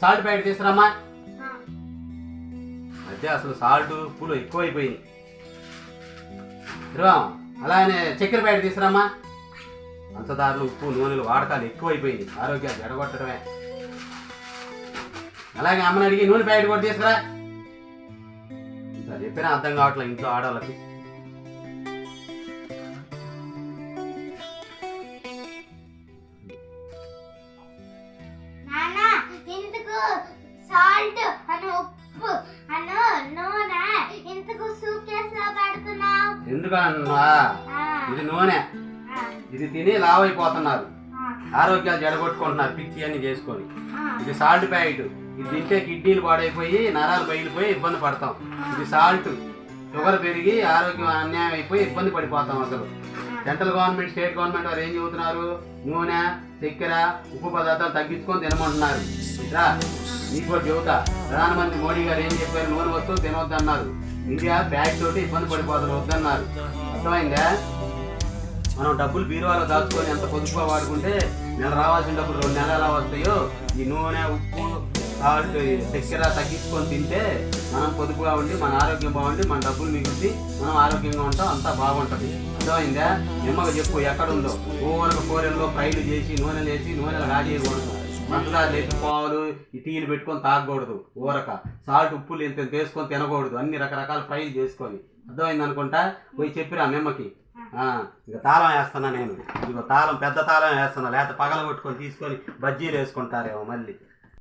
Salt packet తీసుకురామ్మా. అదే అసలు salt ఉప్పులు ఎక్కువైపోయింది. అలానే చక్కెర ప్యాకెట్ తీసుకురామ్మా. పంచదారులు ఉప్పు నూనెలు వాడకాలు ఎక్కువైపోయింది, ఆరోగ్యాలు జడగొట్టడమే. అలాగే అమ్మని అడిగి నూనె ప్యాకెట్ కూడా తీసుకురా. ఇంకా చెప్పినా అర్థం కావట్లేదు ఇంట్లో ఆడవాళ్ళకి. ఎందుకన్నా ఇది నూనె, ఇది తిని లావ్ అయిపోతున్నారు, ఆరోగ్యాలు జడగొట్టుకుంటున్నారు పిచ్చి అన్ని చేసుకొని. ఇది సాల్ట్ ప్యాకెట్, ఇది తింటే కిడ్నీలు పాడైపోయి నరాలు బయలుపోయి ఇబ్బంది పడతాం. ఇది సాల్ట్, షుగర్ పెరిగి ఆరోగ్యం అన్యాయం అయిపోయి ఇబ్బంది పడిపోతాం. అసలు సెంట్రల్ గవర్నమెంట్ స్టేట్ గవర్నమెంట్ వారు ఏం చెబుతున్నారు? నూనె చక్కెర ఉప్పు పదార్థాలు తగ్గించుకొని తినమంటున్నారు. ఇట్లా మీకు కూడా చెబుతా, ప్రధానమంత్రి మోడీ గారు ఏం చెప్పారు? నూనె వస్తువులు తినవద్దన్నారు. ఇండియా బ్యాగ్ తోటి ఇబ్బంది పడిపోతారు, వద్దన్నారు. అర్థమైందా? మనం డబ్బులు బీరువాలో దాచుకొని ఎంత పొదుపుగా వాడుకుంటే నెల రావాల్సిన డబ్బులు 2 నెలలు ఎలా వస్తాయో, ఈ నూనె ఉప్పు సాల్ట్ చక్కెర తగ్గించుకొని తింటే మనం పొదుపుగా ఉండి మన ఆరోగ్యం బాగుండి మన డబ్బులు మిగిలిచి మనం ఆరోగ్యంగా ఉంటాం, అంతా బాగుంటుంది. అర్థమైందా? నిమ్మగా చెప్పు ఎక్కడుందో. ఊరకు కూరల్లో ఫ్రైలు చేసి నూనెలు వేసి నూనెలు కాజేయకూడదు. పంచదారులు వేసి పాలు ఈ టీలు పెట్టుకొని తాగకూడదు. ఊరక సాల్ట్ ఉప్పులు ఎంత వేసుకొని తినకూడదు, అన్ని రకరకాల ఫ్రైలు చేసుకొని. అర్థమైంది అనుకుంటా. పోయి చెప్పిరా నిమ్మకి. ఇక తాళం వేస్తున్నా నేను, ఇదిగో తాళం, పెద్ద తాళం వేస్తున్నా, లేకపోతే పగల కొట్టుకొని తీసుకొని బజ్జీలు వేసుకుంటారేమో మళ్ళీ.